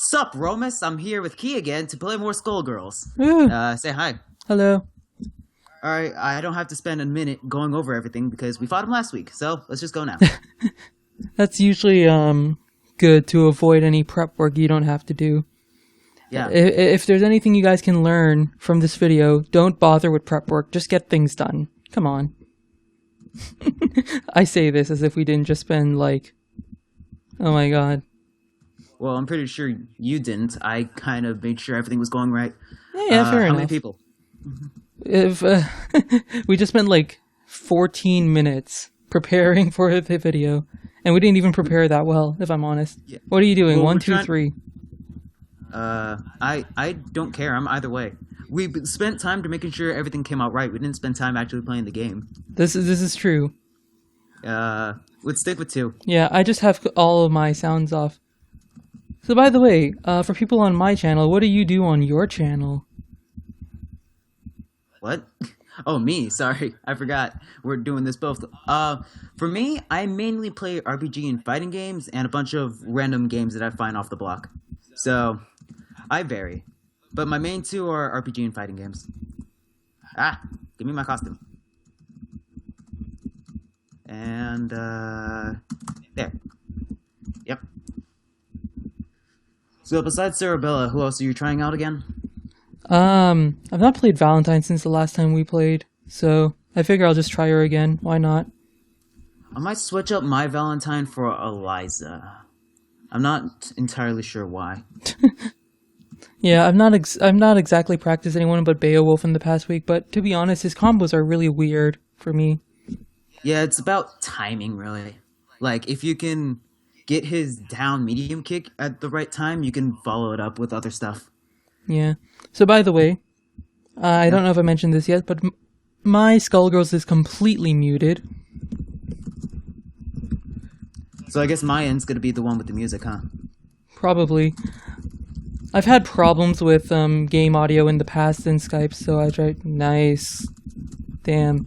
Sup, Romus? I'm here with Key again to play more Skullgirls. Woo. Say hi. Hello. Alright, I don't have to spend a minute going over everything because we fought him last week, so let's just go now. That's usually good to avoid any prep work you don't have to do. Yeah. If there's anything you guys can learn from this video, don't bother with prep work. Just get things done. Come on. I say this as if we didn't just spend like... Oh my god. Well, I'm pretty sure you didn't. I kind of made sure everything was going right. Yeah, fair enough. How many people? If we just spent like 14 minutes preparing for the video, and we didn't even prepare that well, if I'm honest. Yeah. What are you doing? Well, 1, 2, 3. I don't care. I'm either way. We spent time to making sure everything came out right. We didn't spend time actually playing the game. This is true. Let's stick with 2. Yeah, I just have all of my sounds off. So by the way, for people on my channel, what do you do on your channel? What? Oh, me. Sorry. I forgot. We're doing this both. For me, I mainly play RPG and fighting games and a bunch of random games that I find off the block. So, I vary. But my main 2 are RPG and fighting games. Ah, give me my costume. And, there. Yep. So, besides Cerebella, who else are you trying out again? I've not played Valentine since the last time we played, so I figure I'll just try her again. Why not? I might switch up my Valentine for Eliza. I'm not entirely sure why. Yeah, I'm not exactly practiced anyone but Beowulf in the past week, but to be honest, his combos are really weird for me. Yeah, it's about timing, really. Like, if you can get his down medium kick at the right time, you can follow it up with other stuff. Yeah. So by the way, I don't know if I mentioned this yet, but my Skullgirls is completely muted. So I guess my end's gonna be the one with the music, huh? Probably. I've had problems with game audio in the past in Skype, so I tried... Nice. Damn.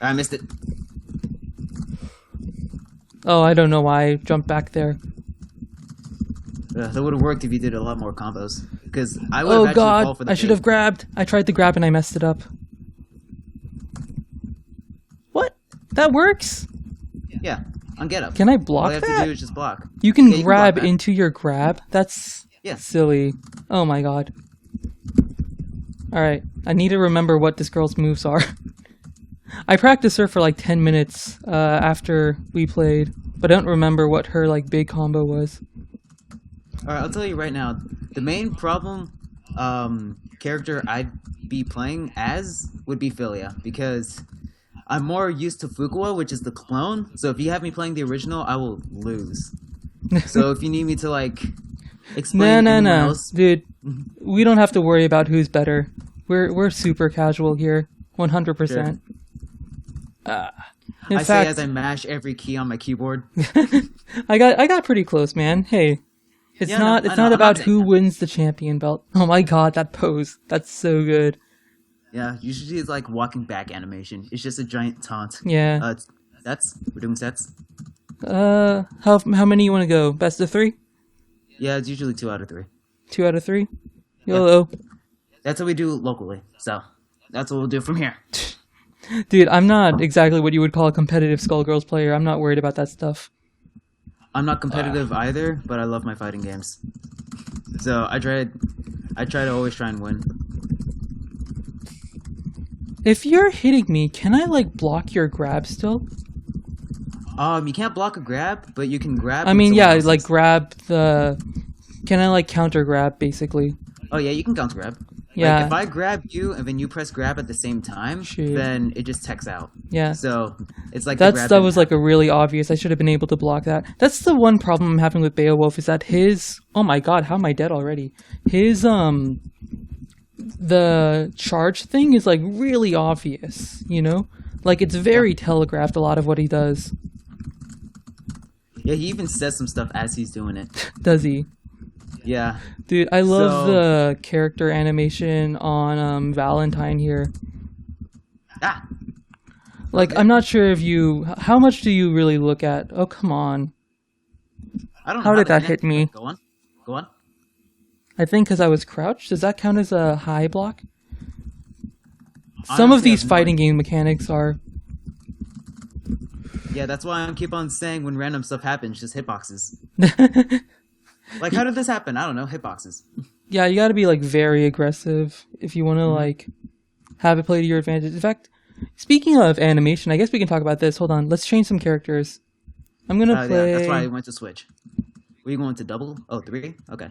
I missed it. Oh, I don't know why I jumped back there. That would have worked if you did a lot more combos. Because I would have actually fallen for that. I should have grabbed. I tried to grab and I messed it up. What? That works? Yeah, on Get Up. Can I block that? All you have to do is just block. You can Yeah, grab block into your grab? That's silly. Oh my god. Alright, I need to remember what this girl's moves are. I practiced her for like 10 minutes after we played, but I don't remember what her like big combo was. Alright, I'll tell you right now, the main problem character I'd be playing as would be Philia, because I'm more used to Fuqua, which is the clone, so if you have me playing the original, I will lose. So if you need me to, like, explain anyone else... Dude, we don't have to worry about who's better. We're super casual here, 100%. Sure. In fact, say as I mash every key on my keyboard. I got pretty close, man. Hey. It's not about who wins the champion belt. Oh my god, that pose. That's so good. Yeah, usually it's like walking back animation. It's just a giant taunt. Yeah. We're doing sets. How many you want to go? Best of 3? Yeah, it's usually 2 out of 3. 2 out of 3? YOLO. Yeah. That's what we do locally, so that's what we'll do from here. Dude, I'm not exactly what you would call a competitive Skullgirls player. I'm not worried about that stuff. I'm not competitive either, but I love my fighting games. So I try to always try and win. If you're hitting me, can I like block your grab still? You can't block a grab, but you can grab. I mean, yeah, like grab the... Can I like counter grab, basically? Oh yeah, you can counter grab. Yeah. Like, if I grab you and then you press grab at the same time, then it just techs out. Yeah. So it's like that was like a really obvious. I should have been able to block that. That's the one problem I'm having with Beowulf is that his... Oh my god, how am I dead already? His the charge thing is like really obvious, you know? Like it's very telegraphed, a lot of what he does. Yeah, he even says some stuff as he's doing it. Does he? Yeah. Dude, I love the character animation on Valentine here. Ah! Like, okay. I'm not sure if you... How much do you really look at? Oh, come on. I don't know How did that connect. hit me? Wait, go on. Go on. I think because I was crouched. Does that count as a high block? Some of Honestly, I these have no fighting idea. game mechanics are... Yeah, that's why I keep on saying when random stuff happens, just hitboxes. Like, how did this happen? I don't know, hitboxes. Yeah, you gotta be, like, very aggressive if you want to, like, have it play to your advantage. In fact, speaking of animation, I guess we can talk about this. Hold on, let's change some characters. I'm gonna play... Yeah, that's why I went to switch. Were you going to double? Oh, 3? Okay.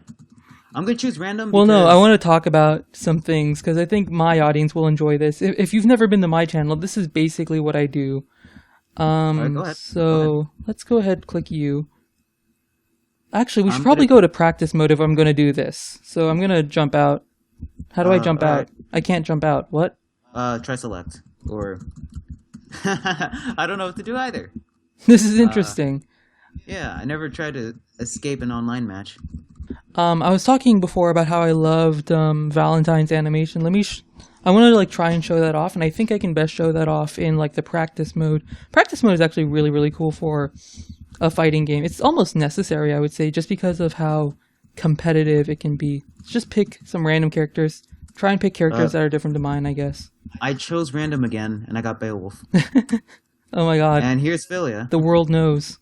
I'm gonna choose random Well, because... no, I want to talk about some things, because I think my audience will enjoy this. If you've never been to my channel, this is basically what I do. Alright, go ahead. So, let's go ahead, click you. Actually, we should I'm probably gonna- go to practice mode if I'm going to do this. So I'm going to jump out. How do I jump out? alright. I can't jump out. What? Try select. Or... I don't know what to do either. This is interesting. Yeah, I never tried to escape an online match. I was talking before about how I loved Valentine's animation. I want to like try and show that off, and I think I can best show that off in like the practice mode. Practice mode is actually really, really cool for a fighting game. It's almost necessary, I would say, just because of how competitive it can be. Just pick some random characters. Try and pick characters that are different to mine, I guess. I chose random again, and I got Beowulf. Oh my god. And here's Philia. The world knows.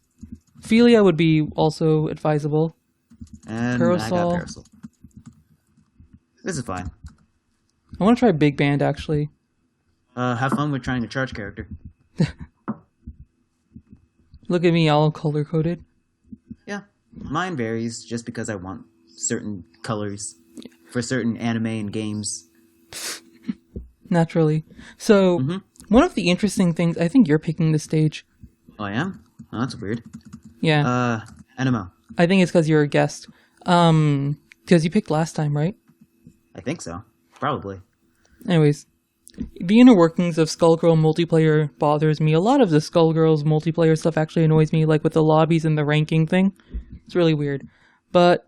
Philia would be also advisable. And I Parasol. got Parasol. This is fine. I want to try Big Band, actually. Have fun with trying a charge character. Look at me, all color-coded. Yeah. Mine varies just because I want certain colors for certain anime and games. Naturally. So, one of the interesting things... I think you're picking the stage. Oh, I am? Oh, that's weird. Yeah. NMO. I think it's because you're a guest. Because you picked last time, right? I think so. Probably. Anyways. The inner workings of Skullgirl multiplayer bothers me. A lot of the Skullgirls multiplayer stuff actually annoys me, like with the lobbies and the ranking thing. It's really weird. But,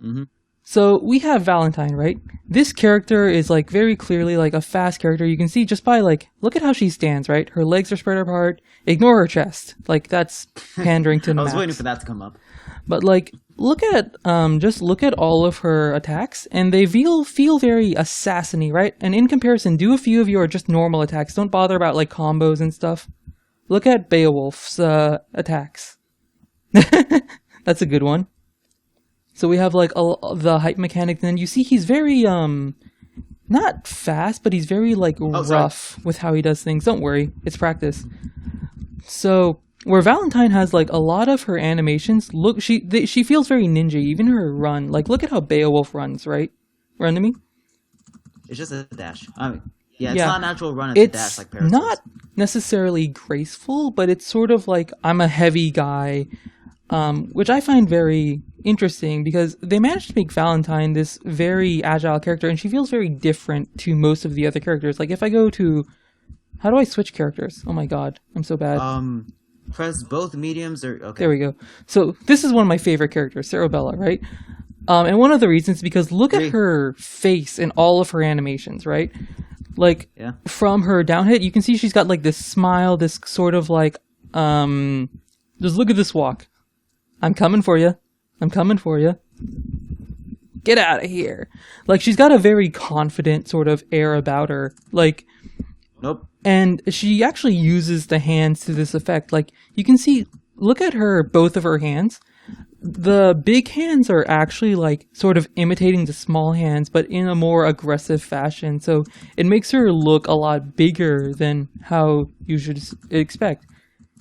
so we have Valentine, right? This character is like very clearly like a fast character. You can see just by like, look at how she stands, right? Her legs are spread apart. Ignore her chest. Like, that's pandering to the I was max. waiting for that to come up. But like, look at just look at all of her attacks, and they feel very assassiny, right? And in comparison, do a few of your just normal attacks. Don't bother about like combos and stuff. Look at Beowulf's attacks. That's a good one. So we have like the hype mechanic. Then you see he's very not fast, but he's very like rough with how he does things. Don't worry, it's practice. So. Where Valentine has like a lot of her animations, look, she feels very ninja. Even her run, like look at how Beowulf runs, right? Run to me. It's just a dash. It's not an actual run. It's a dash like Parasol. Not necessarily graceful, but it's sort of like I'm a heavy guy, which I find very interesting because they managed to make Valentine this very agile character, and she feels very different to most of the other characters. Like if I go to, how do I switch characters? Oh my god, I'm so bad. Press both mediums or... Okay. There we go. So this is one of my favorite characters, Cerebella, right? And one of the reasons is because look at her face in all of her animations, right? Like, from her down hit, you can see she's got like this smile, this sort of like, just look at this walk. I'm coming for you. I'm coming for you. Get out of here. Like, she's got a very confident sort of air about her. Like... Nope. And she actually uses the hands to this effect. Like, you can see, look at both of her hands. The big hands are actually, like, sort of imitating the small hands, but in a more aggressive fashion. So it makes her look a lot bigger than how you should expect.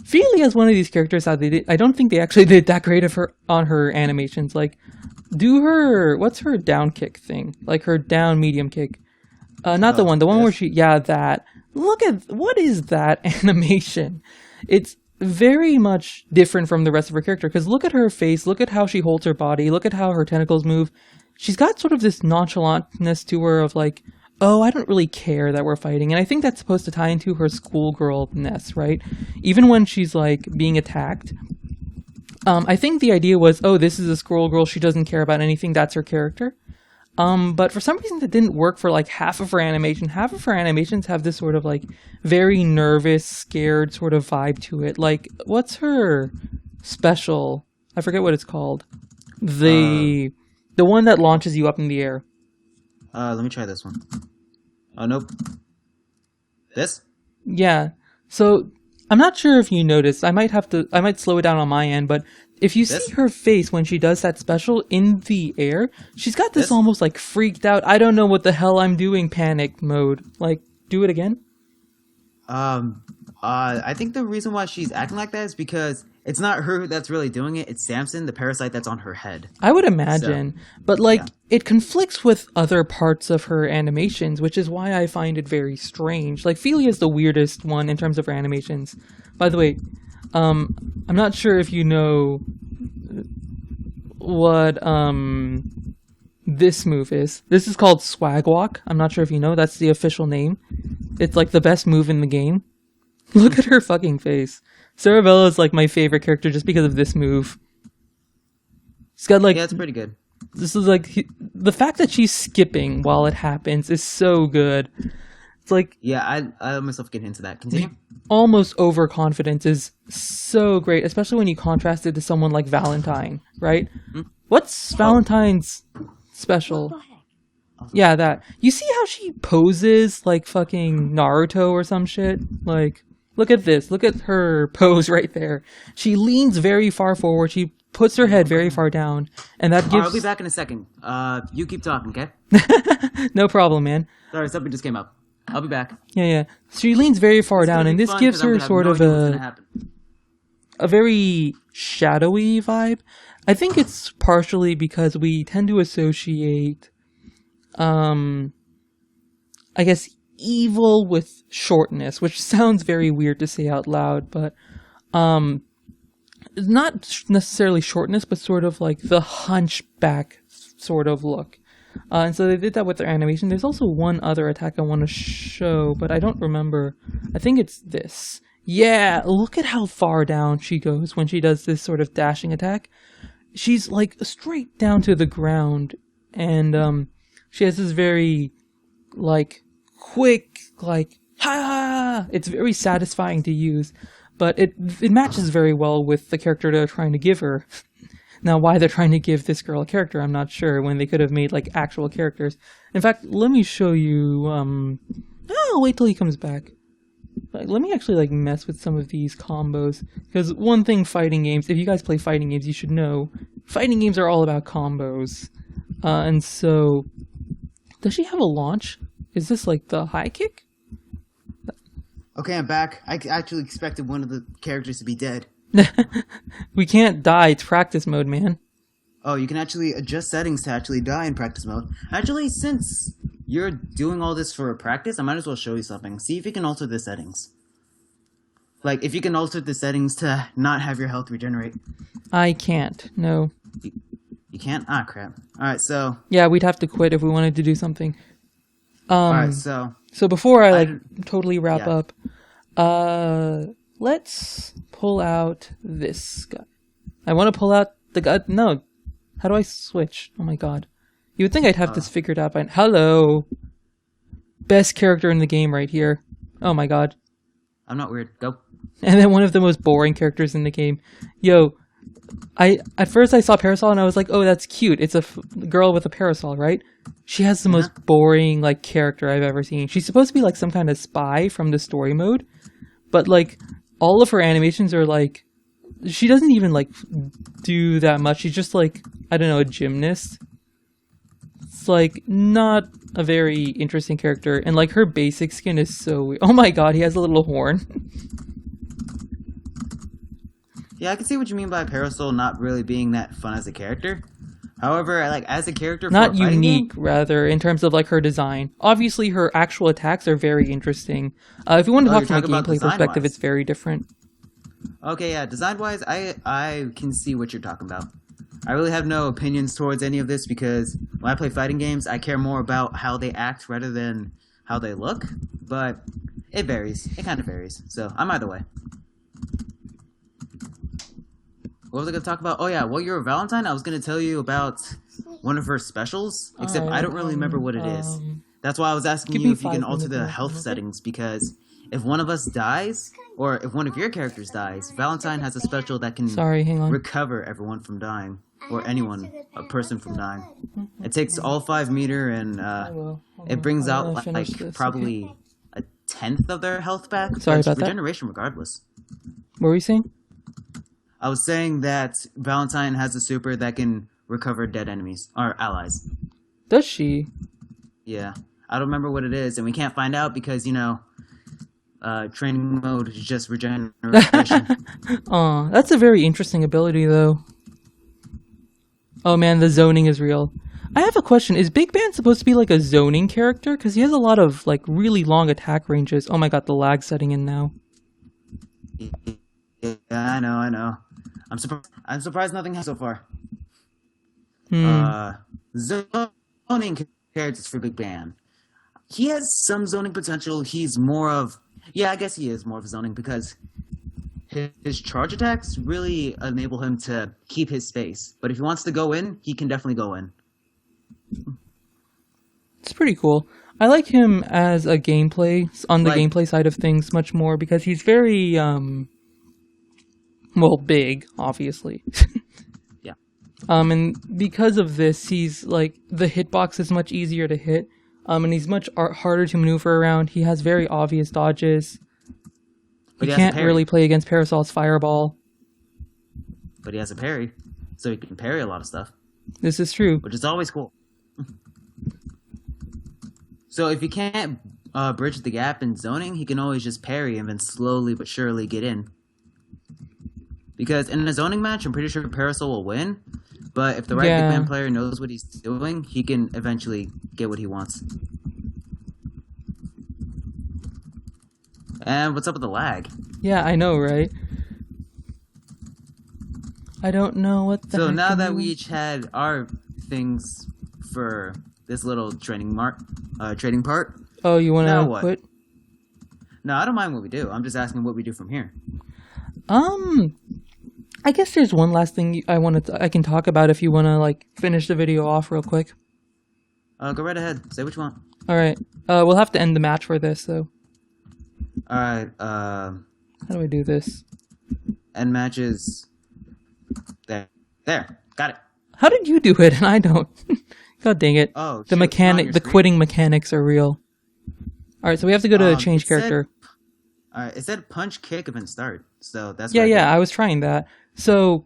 Philia is one of these characters how I don't think they actually did that great of her on her animations. Like, what's her down kick thing? Like, her down medium kick. Not the one where that. Look at, what is that animation? It's very much different from the rest of her character, because look at her face, look at how she holds her body, look at how her tentacles move. She's got sort of this nonchalantness to her of like, oh, I don't really care that we're fighting. And I think that's supposed to tie into her schoolgirl-ness, right? Even when she's like being attacked. I think the idea was, oh, this is a squirrel girl, she doesn't care about anything, that's her character. But for some reason that didn't work for like half of her animation. Half of her animations have this sort of like very nervous, scared sort of vibe to it. Like, what's her special? I forget what it's called. The one that launches you up in the air. Let me try this one. Oh, nope. This? Yeah. So I'm not sure if you noticed. I might slow it down on my end, but if you see her face when she does that special in the air, she's got this almost like freaked out, I don't know what the hell I'm doing panic mode. Like, do it again? I think the reason why she's acting like that is because it's not her that's really doing it. It's Samson, the parasite that's on her head. I would imagine. But, it conflicts with other parts of her animations, which is why I find it very strange. Like, Philia's the weirdest one in terms of her animations. By the way, I'm not sure if you know what, this move is. This is called Swag Walk. I'm not sure if you know. That's the official name. It's, like, the best move in the game. Look at her fucking face. Cerebella is like my favorite character just because of this move. It's got like it's pretty good. This is like the fact that she's skipping while it happens is so good. It's like I let myself get into that. Continue. Almost overconfidence is so great, especially when you contrast it to someone like Valentine, right? Mm-hmm. What's Valentine's special? Yeah, that. You see how she poses like fucking Naruto or some shit? Like, look at this. Look at her pose right there. She leans very far forward. She puts her head very far down. And that gives... I'll be back in a second. You keep talking, okay? No problem, man. Sorry, something just came up. I'll be back. Yeah. She leans very far down, and this gives her sort of a very shadowy vibe. I think it's partially because we tend to associate... I guess evil with shortness, which sounds very weird to say out loud, but not necessarily shortness, but sort of like the hunchback sort of look. And so they did that with their animation. There's also one other attack I want to show, but I don't remember. I think it's this. Yeah, look at how far down she goes when she does this sort of dashing attack. She's like straight down to the ground, and she has this very, like, quick, like, ha! It's very satisfying to use, but it matches very well with the character they're trying to give her. Now, why they're trying to give this girl a character, I'm not sure, when they could have made, like, actual characters. In fact, let me show you, wait till he comes back. Let me actually, like, mess with some of these combos, because one thing fighting games, if you guys play fighting games, you should know, fighting games are all about combos. And so... Does she have a launch? Is this like the high kick? Okay, I'm back. I actually expected one of the characters to be dead. We can't die. It's practice mode, man. Oh, you can actually adjust settings to actually die in practice mode. Actually, since you're doing all this for practice, I might as well show you something. See if you can alter the settings. Like, if you can alter the settings to not have your health regenerate. I can't. No. You can't? Ah, crap. Alright, so... Yeah, we'd have to quit if we wanted to do something. Alright, so... So before I totally wrap up, let's pull out this guy. I want to pull out the guy... No. How do I switch? Oh my god. You would think I'd have this figured out by... Hello! Best character in the game right here. Oh my god. I'm not weird. Go. And then one of the most boring characters in the game. Yo... At first I saw Parasol and I was like, oh, that's cute. It's a girl with a parasol, right? She has the most boring, like, character I've ever seen. She's supposed to be, like, some kind of spy from the story mode. But, like, all of her animations are, like... She doesn't even, like, do that much. She's just, like, I don't know, a gymnast. It's, like, not a very interesting character. And, like, her basic skin is so weird. Oh my god, he has a little horn. Yeah, I can see what you mean by Parasol not really being that fun as a character. However, like, as a character for not a fighting unique, game, rather, in terms of, like, her design. Obviously, her actual attacks are very interesting. If you want to talk from a gameplay perspective, it's very different. Okay, yeah, design-wise, I can see what you're talking about. I really have no opinions towards any of this because when I play fighting games, I care more about how they act rather than how they look. But it varies. It kind of varies. So, I'm either way. What was I going to talk about? Oh yeah, well, you're a Valentine. I was going to tell you about one of her specials, except I don't really remember what it is. That's why I was asking you if you can alter the health settings, because if one of us dies, or if one of your characters dies, Valentine has a special that can Sorry, hang on. recover everyone from dying, or anyone, a person from dying. It takes all 5 meter, and it brings out like probably a tenth of their health back. Sorry about that. Regeneration, regardless. What were you saying? I was saying that Valentine has a super that can recover dead enemies or allies. Does she? Yeah, I don't remember what it is, and we can't find out because training mode is just regeneration. Aw, that's a very interesting ability, though. Oh man, the zoning is real. I have a question. Is Big Band supposed to be like a zoning character? Because he has a lot of like really long attack ranges. Oh my god, the lag setting in now. Yeah, I know. I'm surprised nothing has so far. Zoning characters for Big Band. He has some zoning potential. He's more of... Yeah, I guess he is more of zoning because his charge attacks really enable him to keep his space. But if he wants to go in, he can definitely go in. It's pretty cool. I like him as a gameplay, on the gameplay side of things much more because he's very, big, obviously. Yeah. And because of this, he's like, the hitbox is much easier to hit. And he's much harder to maneuver around. He has very obvious dodges. But he can't really play against Parasol's Fireball. But he has a parry, so he can parry a lot of stuff. This is true. Which is always cool. So if he can't bridge the gap in zoning, he can always just parry and then slowly but surely get in. Because in a zoning match, I'm pretty sure Parasol will win. But if the right Big Band player knows what he's doing, he can eventually get what he wants. And what's up with the lag? Yeah, I know, right? I don't know what the So now that we each had our things for this little trading part. Oh, you want to quit? No, I don't mind what we do. I'm just asking what we do from here. I guess there's one last thing I can talk about if you want to like finish the video off real quick. Go right ahead. Say what you want. All right. We'll have to end the match for this, though. All right. How do I do this? End matches. There. Got it. How did you do it and I don't? God dang it. Oh, the quitting mechanics are real. All right, so we have to go to change character. All right, it said punch, kick, and then start. So that's I was trying that. So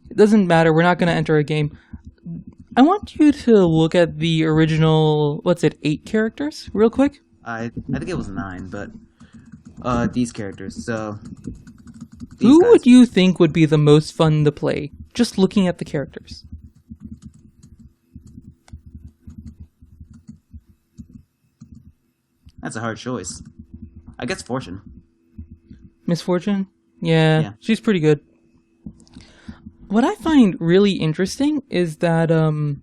it doesn't matter. We're not going to enter a game. I want you to look at the original, 8 characters real quick? I think it was 9, but these characters. So who would you think would be the most fun to play? Just looking at the characters. That's a hard choice. I guess Fortune. Miss Fortune? Yeah, she's pretty good. What I find really interesting is that I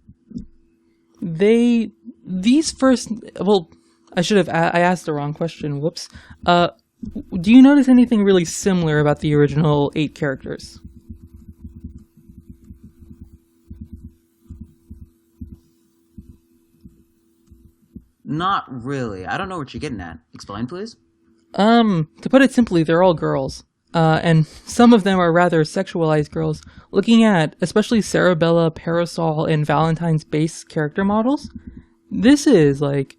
asked the wrong question. Whoops. Do you notice anything really similar about the original 8 characters? Not really. I don't know what you're getting at. Explain, please. To put it simply, they're all girls. And some of them are rather sexualized girls. Looking at especially Sarabella, Parasol, and Valentine's base character models, this is like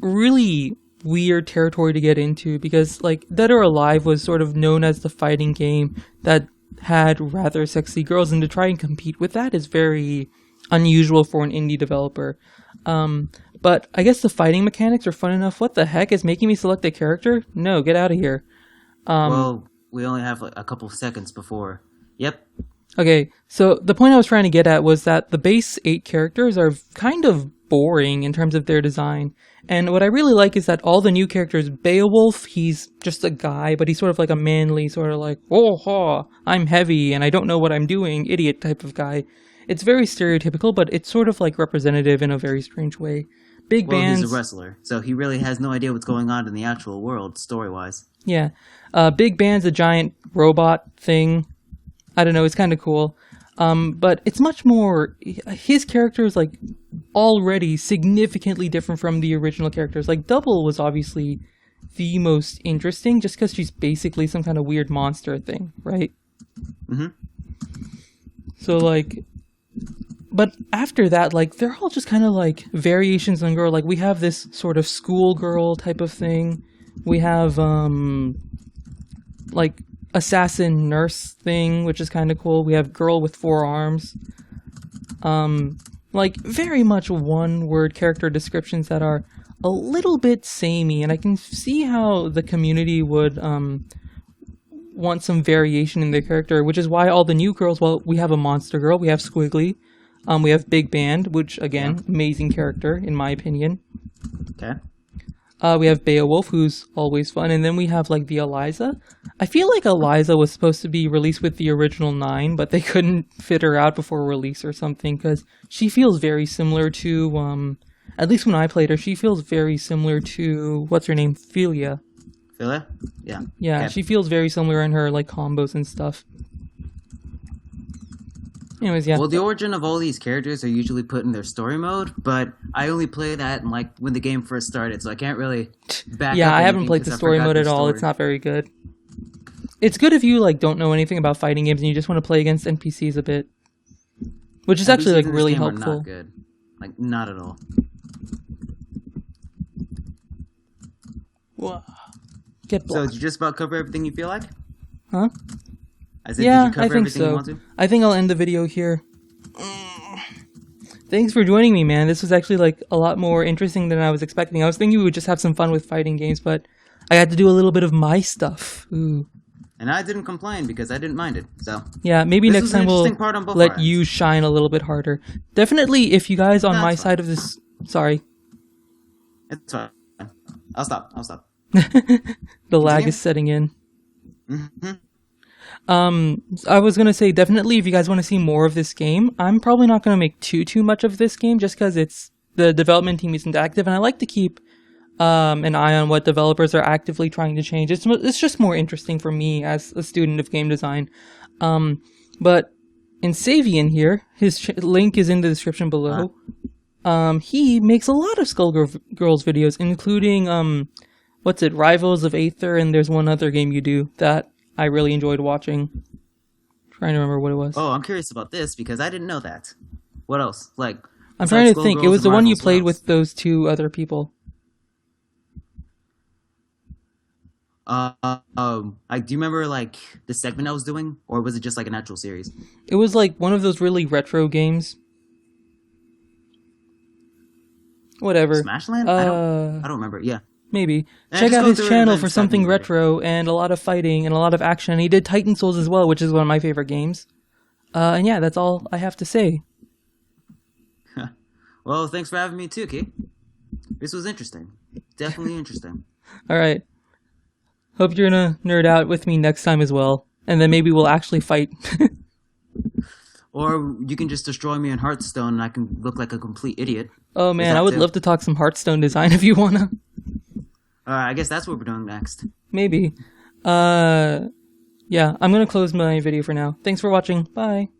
really weird territory to get into because like Dead or Alive was sort of known as the fighting game that had rather sexy girls, and to try and compete with that is very unusual for an indie developer. But I guess the fighting mechanics are fun enough. What the heck is making me select a character? No, get out of here. Well, we only have like a couple seconds before. Yep. Okay, so the point I was trying to get at was that the base 8 characters are kind of boring in terms of their design. And what I really like is that all the new characters, Beowulf, he's just a guy, but he's sort of like a manly, sort of like, oh, I'm heavy and I don't know what I'm doing, idiot type of guy. It's very stereotypical, but it's sort of like representative in a very strange way. Big Band's... he's a wrestler, so he really has no idea what's going on in the actual world, story-wise. Yeah. Big Band's a giant robot thing. I don't know, it's kind of cool. But it's much more... His character is, like, already significantly different from the original characters. Like, Double was obviously the most interesting, just because she's basically some kind of weird monster thing, right? Mm-hmm. So, like, but after that, like, they're all just kind of like variations on girl. Like, we have this sort of schoolgirl type of thing. We have, like, assassin nurse thing, which is kind of cool. We have girl with 4 arms. Like, very much one-word character descriptions that are a little bit samey, and I can see how the community would, want some variation in their character, which is why all the new girls, well, we have a monster girl, we have Squiggly, we have Big Band, which, again, amazing character, in my opinion. Okay. We have Beowulf, who's always fun, and then we have, like, the Eliza. I feel like Eliza was supposed to be released with the original 9, but they couldn't fit her out before release or something, because she feels very similar to, at least when I played her, she feels very similar to, what's her name, Philia. Philia? Yeah. Yeah, Okay. she feels very similar in her, like, combos and stuff. Anyways, yeah. Well, the origin of all these characters are usually put in their story mode, but I only play that in, like, when the game first started, so I can't really back Yeah, up I haven't anything played the 'cause I story forgot mode the at all. story. It's not very good. It's good if you, like, don't know anything about fighting games and you just want to play against NPCs a bit. Which is actually, like, NPCs in this really game are helpful. Not good. Like, not at all. Whoa. Get So, blocked. did you just about cover everything you feel like? Huh? I said, Yeah, did you cover I think everything you so. want to? I think I'll end the video here. Thanks for joining me, man. This was actually, like, a lot more interesting than I was expecting. I was thinking we would just have some fun with fighting games, but I had to do a little bit of my stuff. Ooh. And I didn't complain because I didn't mind it, so... Yeah, maybe This next was an time we'll interesting part on both let our you ends. shine a little bit harder. Definitely, if you guys on That's my fine. side of this... Sorry. It's fine. I'll stop. The lag Continue? is setting in. Mm-hmm. I was gonna say, definitely, if you guys want to see more of this game, I'm probably not gonna make too much of this game, just because the development team isn't active, and I like to keep an eye on what developers are actively trying to change. It's just more interesting for me as a student of game design. But Insavian here, his link is in the description below. He makes a lot of Skullgirls videos, including Rivals of Aether, and there's one other game you do that I really enjoyed watching. Trying to remember what it was. Oh, I'm curious about this because I didn't know that. What else? Like, I'm trying to think. It was the one you played with. with those 2 other people. Do you remember like the segment I was doing, or was it just like an actual series? It was like one of those really retro games. Whatever. Smashland? I don't remember. Yeah. Maybe. Yeah, Check just out go his through it channel and for then start something me later. retro and a lot of fighting and a lot of action. He did Titan Souls as well, which is one of my favorite games. And yeah, that's all I have to say. Well, thanks for having me too, Key. This was interesting. Definitely interesting. All right. Hope you're gonna nerd out with me next time as well, and then maybe we'll actually fight. Or you can just destroy me in Hearthstone and I can look like a complete idiot. Oh man, that I would too. love to talk some Hearthstone design if you wanna. I guess that's what we're doing next. Maybe. Yeah, I'm gonna close my video for now. Thanks for watching. Bye.